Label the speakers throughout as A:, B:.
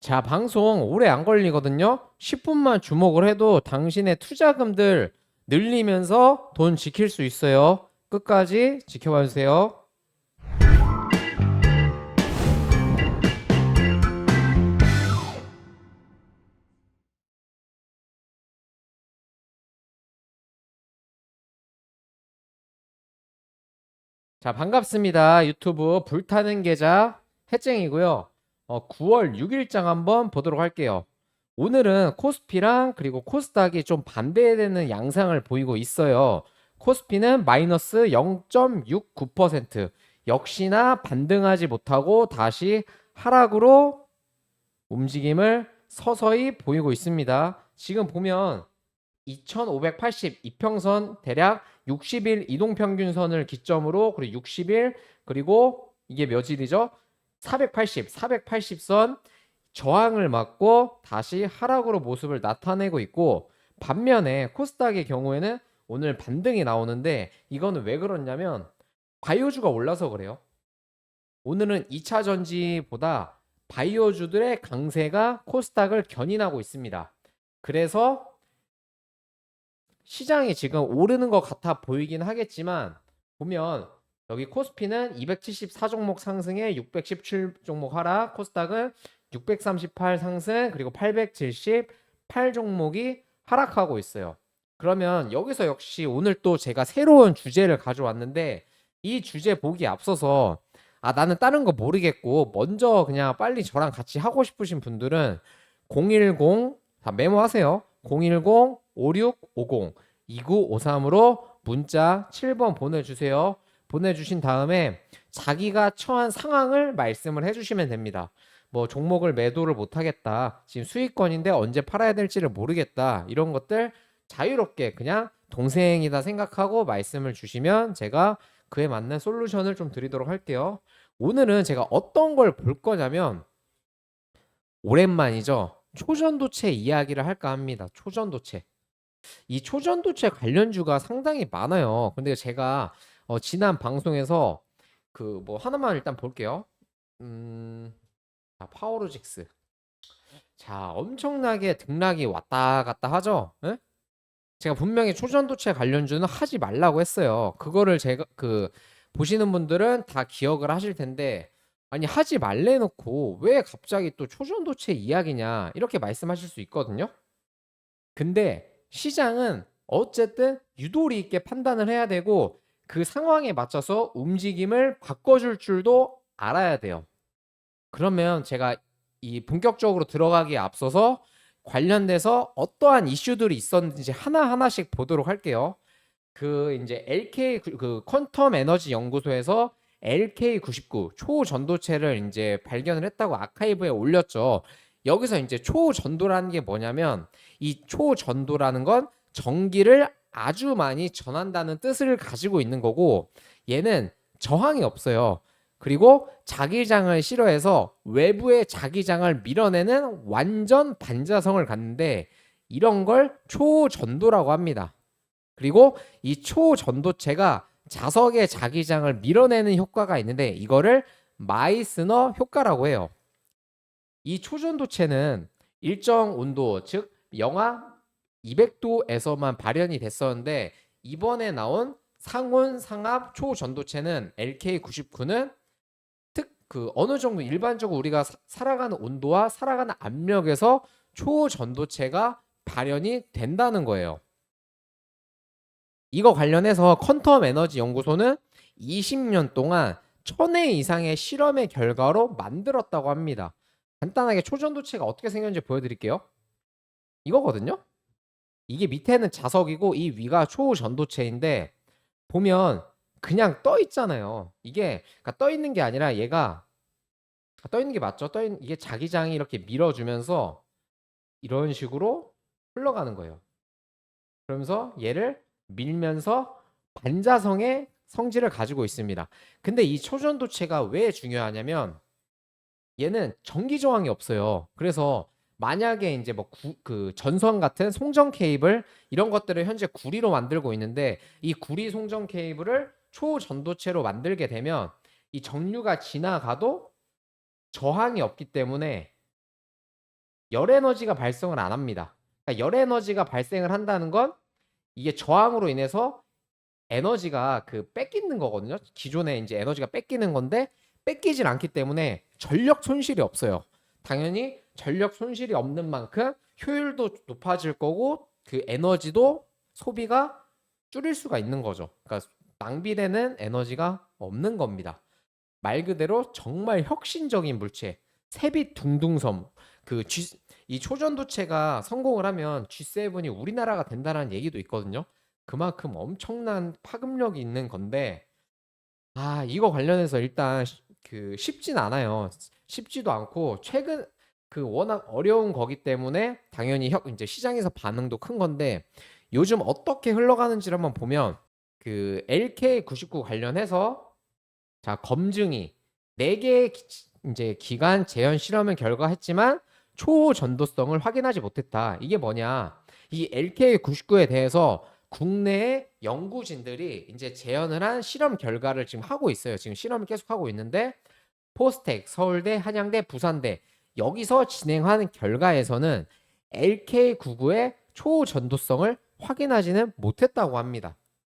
A: 자, 방송 오래 안 걸리거든요. 10분만 주목을 해도 당신의 투자금들 늘리면서 돈 지킬 수 있어요. 끝까지 지켜봐 주세요. 자, 반갑습니다. 유튜브 불타는 계좌 해쟁이고요. 9월 6일장 한번 보도록 할게요. 오늘은 코스피랑 그리고 코스닥이 좀 반대되는 양상을 보이고 있어요. 코스피는 마이너스 0.69%, 역시나 반등하지 못하고 다시 하락으로 움직임을 서서히 보이고 있습니다. 지금 보면 2580 이평선 대략 60일 이동평균선을 기점으로, 그리고 60일, 그리고 이게 며칠이죠? 480선 저항을 맞고 다시 하락으로 모습을 나타내고 있고, 반면에 코스닥의 경우에는 오늘 반등이 나오는데, 이거는 왜 그렇냐면 바이오주가 올라서 그래요. 오늘은 2차 전지보다 바이오주들의 강세가 코스닥을 견인하고 있습니다. 그래서 시장이 지금 오르는 것 같아 보이긴 하겠지만, 보면 여기 코스피는 274 종목 상승에 617 종목 하락, 코스닥은 638 상승, 그리고 878 종목이 하락하고 있어요. 그러면 여기서 역시 오늘 또 제가 새로운 주제를 가져왔는데, 이 주제 보기 앞서서 나는 다른 거 모르겠고 먼저 그냥 빨리 저랑 같이 하고 싶으신 분들은 010, 다 메모하세요. 010-5650 2953으로 문자 7번 보내주세요. 보내주신 다음에 자기가 처한 상황을 말씀을 해주시면 됩니다. 뭐 종목을 매도를 못하겠다, 지금 수익권인데 언제 팔아야 될지를 모르겠다, 이런 것들 자유롭게 그냥 동생이다 생각하고 말씀을 주시면 제가 그에 맞는 솔루션을 좀 드리도록 할게요. 오늘은 제가 어떤 걸 볼 거냐면, 오랜만이죠. 초전도체 이야기를 할까 합니다. 초전도체. 이 초전도체 관련주가 상당히 많아요. 근데 제가 지난 방송에서 그 뭐 하나만 일단 볼게요. 파워로직스. 자, 엄청나게 등락이 왔다 갔다 하죠. 예? 제가 분명히 초전도체 관련주는 하지 말라고 했어요. 그거를 제가 보시는 분들은 다 기억을 하실 텐데, 아니 하지 말래 놓고 왜 갑자기 또 초전도체 이야기냐, 이렇게 말씀하실 수 있거든요. 근데 시장은 어쨌든 유도리 있게 판단을 해야 되고, 그 상황에 맞춰서 움직임을 바꿔줄 줄도 알아야 돼요. 그러면 제가 이 본격적으로 들어가기에 앞서서 관련돼서 어떠한 이슈들이 있었는지 하나하나씩 보도록 할게요. 그 이제 LK 그 퀀텀 에너지 연구소에서 LK99 초전도체를 이제 발견을 했다고 아카이브에 올렸죠. 여기서 이제 초전도라는 게 뭐냐면, 이 초전도라는 건 전기를 아주 많이 전한다는 뜻을 가지고 있는 거고, 얘는 저항이 없어요. 그리고 자기장을 싫어해서 외부의 자기장을 밀어내는 완전 반자성을 갖는데, 이런 걸 초전도라고 합니다. 그리고 이 초전도체가 자석의 자기장을 밀어내는 효과가 있는데, 이거를 마이스너 효과라고 해요. 이 초전도체는 일정 온도, 즉 영하 200도에서만 발현이 됐었는데, 이번에 나온 상온 상압 초전도체는 LK99는 어느 정도 일반적으로 우리가 살아가는 온도와 살아가는 압력에서 초전도체가 발현이 된다는 거예요. 이거 관련해서 퀀텀 에너지 연구소는 20년 동안 1000회 이상의 실험의 결과로 만들었다고 합니다. 간단하게 초전도체가 어떻게 생겼는지 보여드릴게요. 이거거든요. 이게 밑에는 자석이고 이 위가 초전도체인데, 보면 그냥 떠 있잖아요. 이게 그러니까 떠 있는 게 아니라, 얘가 떠 있는 게 맞죠? 이게 자기장이 이렇게 밀어주면서 이런 식으로 흘러가는 거예요. 그러면서 얘를 밀면서 반자성의 성질을 가지고 있습니다. 근데 이 초전도체가 왜 중요하냐면, 얘는 전기 저항이 없어요. 그래서 만약에 이제 뭐 그 전선 같은 송전 케이블, 이런 것들을 현재 구리로 만들고 있는데, 이 구리 송전 케이블을 초전도체로 만들게 되면, 이 전류가 지나가도 저항이 없기 때문에 열 에너지가 발생을 안 합니다. 그러니까 열 에너지가 발생을 한다는 건 이게 저항으로 인해서 에너지가 그 뺏기는 거거든요. 기존에 이제 에너지가 뺏기는 건데 뺏기질 않기 때문에 전력 손실이 없어요. 당연히 전력 손실이 없는 만큼 효율도 높아질 거고 그 에너지도 소비가 줄일 수가 있는 거죠. 그러니까 낭비되는 에너지가 없는 겁니다. 말 그대로 정말 혁신적인 물체. 세빛 둥둥섬. 이 초전도체가 성공을 하면 G7이 우리나라가 된다는 얘기도 있거든요. 그만큼 엄청난 파급력이 있는 건데, 이거 관련해서 일단 쉽진 않아요. 쉽지도 않고 최근 워낙 어려운 거기 때문에 당연히 이제 시장에서 반응도 큰 건데, 요즘 어떻게 흘러가는지를 한번 보면 LK99 관련해서 자, 검증이 4개의 이제 기간 재현 실험을 결과했지만 초전도성을 확인하지 못했다. 이게 뭐냐? 이 LK99에 대해서 국내의 연구진들이 이제 재현을 한 실험 결과를 지금 하고 있어요. 지금 실험을 계속 하고 있는데 포스텍, 서울대, 한양대, 부산대 여기서 진행한 결과에서는 LK99의 초전도성을 확인하지는 못했다고 합니다.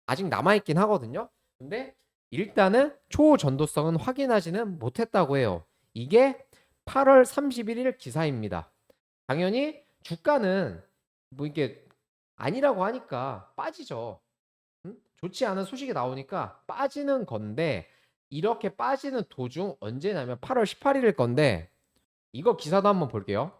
A: 아직 남아있긴 하거든요. 근데 일단은 초전도성은 확인하지는 못했다고 해요. 이게 8월 31일 기사입니다. 당연히 주가는 뭐 이게 아니라고 하니까 빠지죠. 좋지 않은 소식이 나오니까 빠지는 건데 이렇게 빠지는 도중 언제냐면 8월 18일일 건데 이거 기사도 한번 볼게요.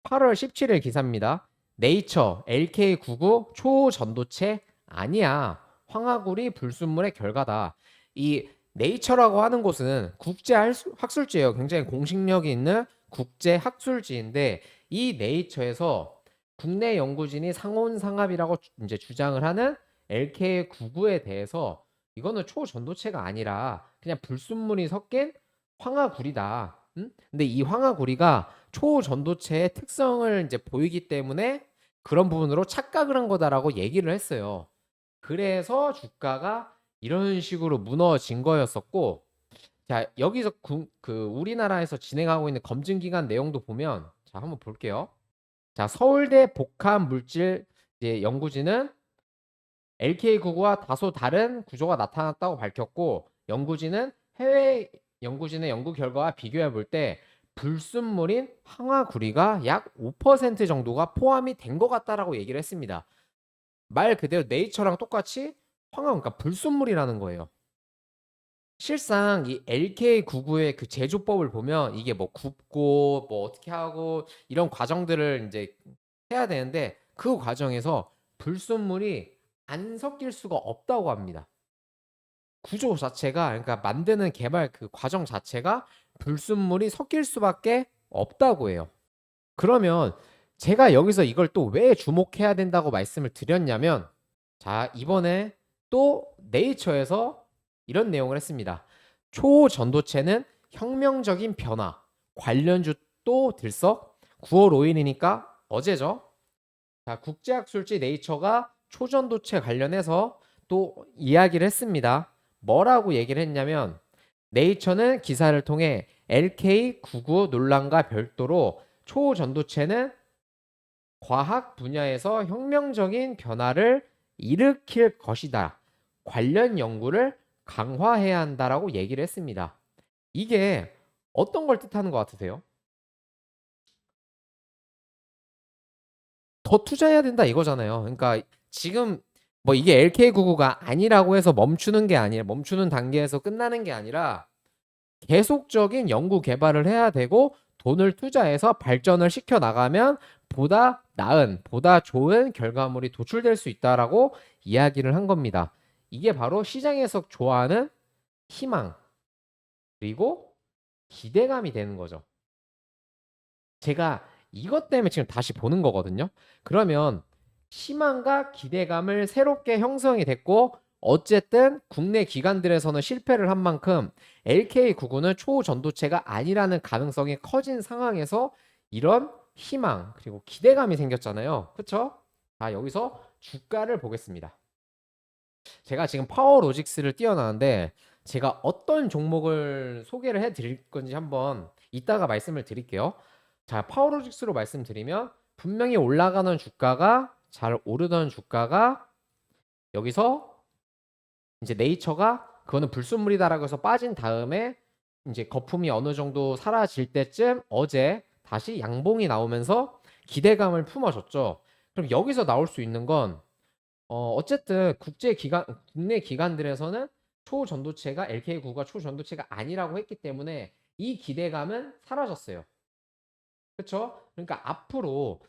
A: 8월 17일 기사입니다. 네이처 LK99 초전도체 아니야. 황화구리 불순물의 결과다. 이 네이처라고 하는 곳은 국제 학술지예요. 굉장히 공식력이 있는 국제 학술지인데 이 네이처에서 국내 연구진이 상온상합이라고 이제 주장을 하는 LK99에 대해서 이거는 초전도체가 아니라 그냥 불순물이 섞인 황화구리다. 근데 이 황화구리가 초전도체의 특성을 이제 보이기 때문에 그런 부분으로 착각을 한 거다라고 얘기를 했어요. 그래서 주가가 이런 식으로 무너진 거였었고, 자, 여기서 우리나라에서 진행하고 있는 검증 기간 내용도 보면, 자, 한번 볼게요. 자, 서울대 복합물질 연구진은 LK99와 다소 다른 구조가 나타났다고 밝혔고, 연구진은 해외 연구진의 연구 결과와 비교해 볼 때 불순물인 황화구리가 약 5% 정도가 포함이 된 것 같다라고 얘기를 했습니다. 말 그대로 네이처랑 똑같이 그러니까 불순물이라는 거예요. 실상 이 LK99의 그 제조법을 보면 이게 뭐 굽고 뭐 어떻게 하고 이런 과정들을 이제 해야 되는데 그 과정에서 불순물이 안 섞일 수가 없다고 합니다. 구조 자체가 그러니까 만드는 개발 그 과정 자체가 불순물이 섞일 수밖에 없다고 해요. 그러면 제가 여기서 이걸 또 왜 주목해야 된다고 말씀을 드렸냐면 자, 이번에 또 네이처에서 이런 내용을 했습니다. 초전도체는 혁명적인 변화. 관련주 또 들썩 9월 5일이니까 어제죠. 자, 국제학술지 네이처가 초전도체 관련해서 또 이야기를 했습니다. 뭐라고 얘기를 했냐면 네이처는 기사를 통해 LK99 논란과 별도로 초전도체는 과학 분야에서 혁명적인 변화를 일으킬 것이다. 관련 연구를 강화해야 한다라고 얘기를 했습니다. 이게 어떤 걸 뜻하는 것 같으세요? 더 투자해야 된다 이거잖아요. 그러니까 지금 뭐 이게 LK99가 아니라고 해서 멈추는 게 아니라 멈추는 단계에서 끝나는 게 아니라 계속적인 연구 개발을 해야 되고 돈을 투자해서 발전을 시켜 나가면 보다 나은, 보다 좋은 결과물이 도출될 수 있다라고 이야기를 한 겁니다. 이게 바로 시장에서 좋아하는 희망, 그리고 기대감이 되는 거죠. 제가 이것 때문에 지금 다시 보는 거거든요. 그러면 희망과 기대감을 새롭게 형성이 됐고 어쨌든 국내 기관들에서는 실패를 한 만큼 LK99는 초전도체가 아니라는 가능성이 커진 상황에서 이런 희망 그리고 기대감이 생겼잖아요. 그쵸? 자, 여기서 주가를 보겠습니다. 제가 지금 파워로직스를 띄워놨는데 제가 어떤 종목을 소개를 해드릴 건지 한번 이따가 말씀을 드릴게요. 자, 파워로직스로 말씀드리면 분명히 올라가는 주가가 잘 오르던 주가가 여기서 이제 네이처가 그거는 불순물이다라고 해서 빠진 다음에 이제 거품이 어느 정도 사라질 때쯤 어제 다시 양봉이 나오면서 기대감을 품어줬죠. 그럼 여기서 나올 수 있는 건 어쨌든 국내 기관들에서는 초전도체가 LK9가 초전도체가 아니라고 했기 때문에 이 기대감은 사라졌어요. 그렇죠? 그러니까 앞으로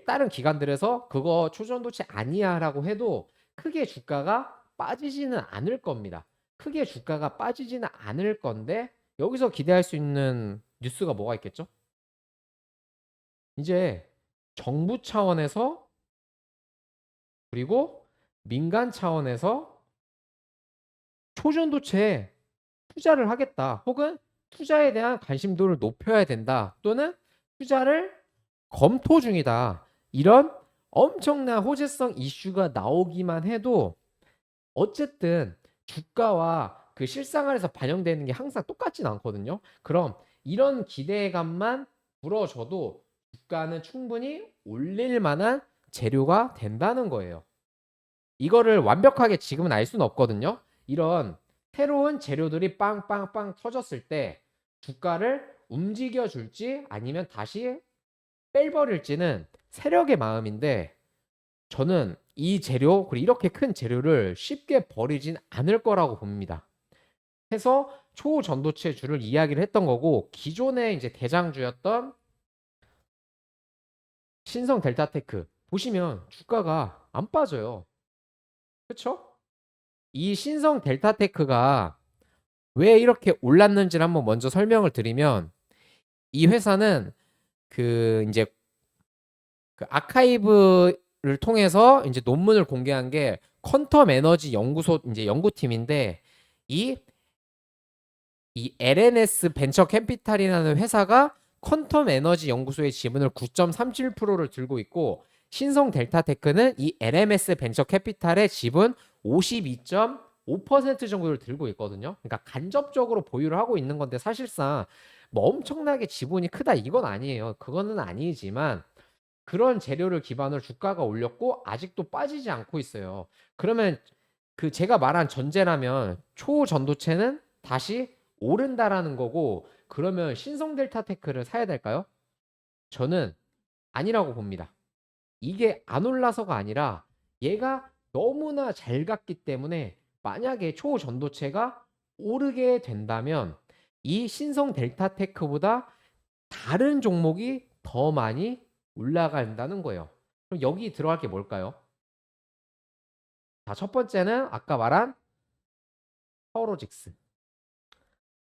A: 다른 기관들에서 그거 초전도체 아니야라고 해도 크게 주가가 빠지지는 않을 겁니다. 크게 주가가 빠지지는 않을 건데 여기서 기대할 수 있는 뉴스가 뭐가 있겠죠? 이제 정부 차원에서 그리고 민간 차원에서 초전도체에 투자를 하겠다. 혹은 투자에 대한 관심도를 높여야 된다. 또는 투자를 검토 중이다. 이런 엄청난 호재성 이슈가 나오기만 해도 어쨌든 주가와 그 실생활에서 반영되는 게 항상 똑같진 않거든요. 그럼 이런 기대감만 불어줘도 주가는 충분히 올릴 만한 재료가 된다는 거예요. 이거를 완벽하게 지금은 알 수는 없거든요. 이런 새로운 재료들이 빵빵빵 터졌을 때 주가를 움직여 줄지 아니면 다시 빼버릴지는 세력의 마음인데 저는 이 재료 그리고 이렇게 큰 재료를 쉽게 버리진 않을 거라고 봅니다. 해서 초전도체주를 이야기를 했던 거고 기존의 이제 대장주였던 신성 델타테크 보시면 주가가 안 빠져요. 그렇죠? 이 신성 델타테크가 왜 이렇게 올랐는지를 한번 먼저 설명을 드리면 이 회사는 그 이제 그 아카이브를 통해서 이제 논문을 공개한 게 퀀텀 에너지 연구소 이제 연구팀인데 이 LNS 벤처 캐피탈이라는 회사가 퀀텀 에너지 연구소의 지분을 9.37%를 들고 있고 신성 델타테크는 이 LMS 벤처 캐피탈의 지분 52.5% 정도를 들고 있거든요. 그러니까 간접적으로 보유를 하고 있는 건데 사실상 뭐 엄청나게 지분이 크다 이건 아니에요. 그거는 아니지만 그런 재료를 기반으로 주가가 올렸고 아직도 빠지지 않고 있어요. 그러면 그 제가 말한 전제라면 초전도체는 다시 오른다라는 거고 그러면 신성 델타테크를 사야 될까요? 저는 아니라고 봅니다. 이게 안 올라서가 아니라 얘가 너무나 잘 갔기 때문에 만약에 초전도체가 오르게 된다면 이 신성 델타테크보다 다른 종목이 더 많이 올라간다는 거예요. 그럼 여기 들어갈 게 뭘까요? 자, 첫 번째는 아까 말한 파워로직스.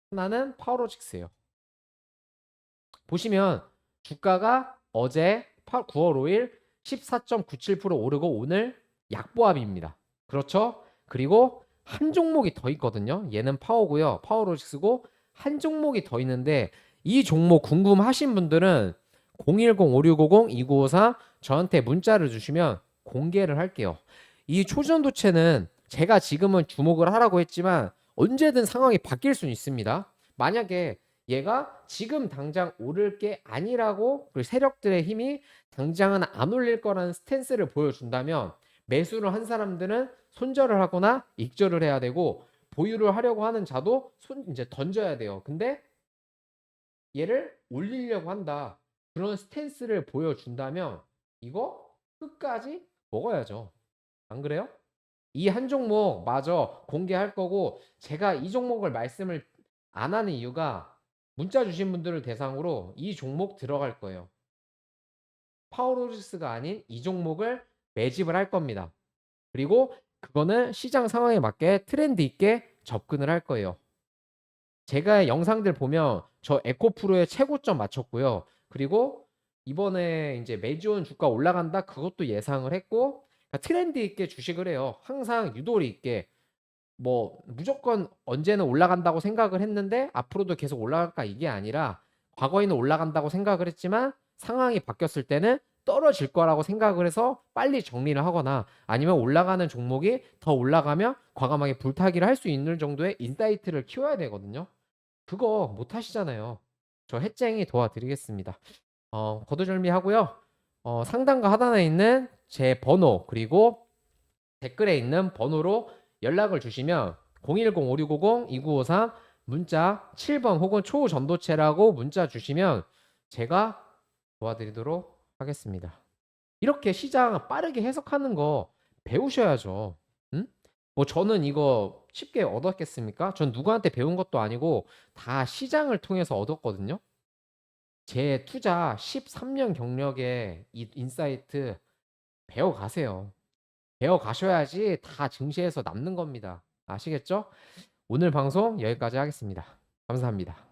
A: 하나는 파워로직스예요. 보시면 주가가 어제 9월 5일 14.97% 오르고 오늘 약보합입니다. 그렇죠? 그리고 한 종목이 더 있거든요. 얘는 파워고요. 파워로직스고 한 종목이 더 있는데 이 종목 궁금하신 분들은 010-5650-2954 저한테 문자를 주시면 공개를 할게요. 이 초전도체는 제가 지금은 주목을 하라고 했지만 언제든 상황이 바뀔 수는 있습니다. 만약에 얘가 지금 당장 오를 게 아니라고 그리고 세력들의 힘이 당장은 안 올릴 거라는 스탠스를 보여준다면 매수를 한 사람들은 손절을 하거나 익절을 해야 되고 보유를 하려고 하는 자도 이제 던져야 돼요. 근데 얘를 올리려고 한다. 그런 스탠스를 보여준다면 이거 끝까지 먹어야죠. 안 그래요? 이 한 종목 마저 공개할 거고 제가 이 종목을 말씀을 안 하는 이유가 문자 주신 분들을 대상으로 이 종목 들어갈 거예요. 파워로직스가 아닌 이 종목을 매집을 할 겁니다. 그리고 그거는 시장 상황에 맞게 트렌드 있게 접근을 할 거예요. 제가 영상들 보면 저 에코프로의 최고점 맞췄고요. 그리고 이번에 이제 매지온 주가 올라간다 그것도 예상을 했고 그러니까 트렌드 있게 주식을 해요. 항상 유도리 있게 뭐 무조건 언제는 올라간다고 생각을 했는데 앞으로도 계속 올라갈까 이게 아니라 과거에는 올라간다고 생각을 했지만 상황이 바뀌었을 때는 떨어질 거라고 생각을 해서 빨리 정리를 하거나 아니면 올라가는 종목이 더 올라가면 과감하게 불타기를 할 수 있는 정도의 인사이트를 키워야 되거든요. 그거 못 하시잖아요. 저 해쟁이 도와드리겠습니다. 거두절미하고요. 상단과 하단에 있는 제 번호 그리고 댓글에 있는 번호로 연락을 주시면 010-5650-2953 문자 7번 혹은 초전도체라고 문자 주시면 제가 도와드리도록 하겠습니다. 이렇게 시장 빠르게 해석하는 거 배우셔야죠. 응? 뭐 저는 이거 쉽게 얻었겠습니까? 전 누구한테 배운 것도 아니고 다 시장을 통해서 얻었거든요. 제 투자 13년 경력의 이 인사이트 배워가세요. 배워가셔야지 다 증시에서 남는 겁니다. 아시겠죠? 오늘 방송 여기까지 하겠습니다. 감사합니다.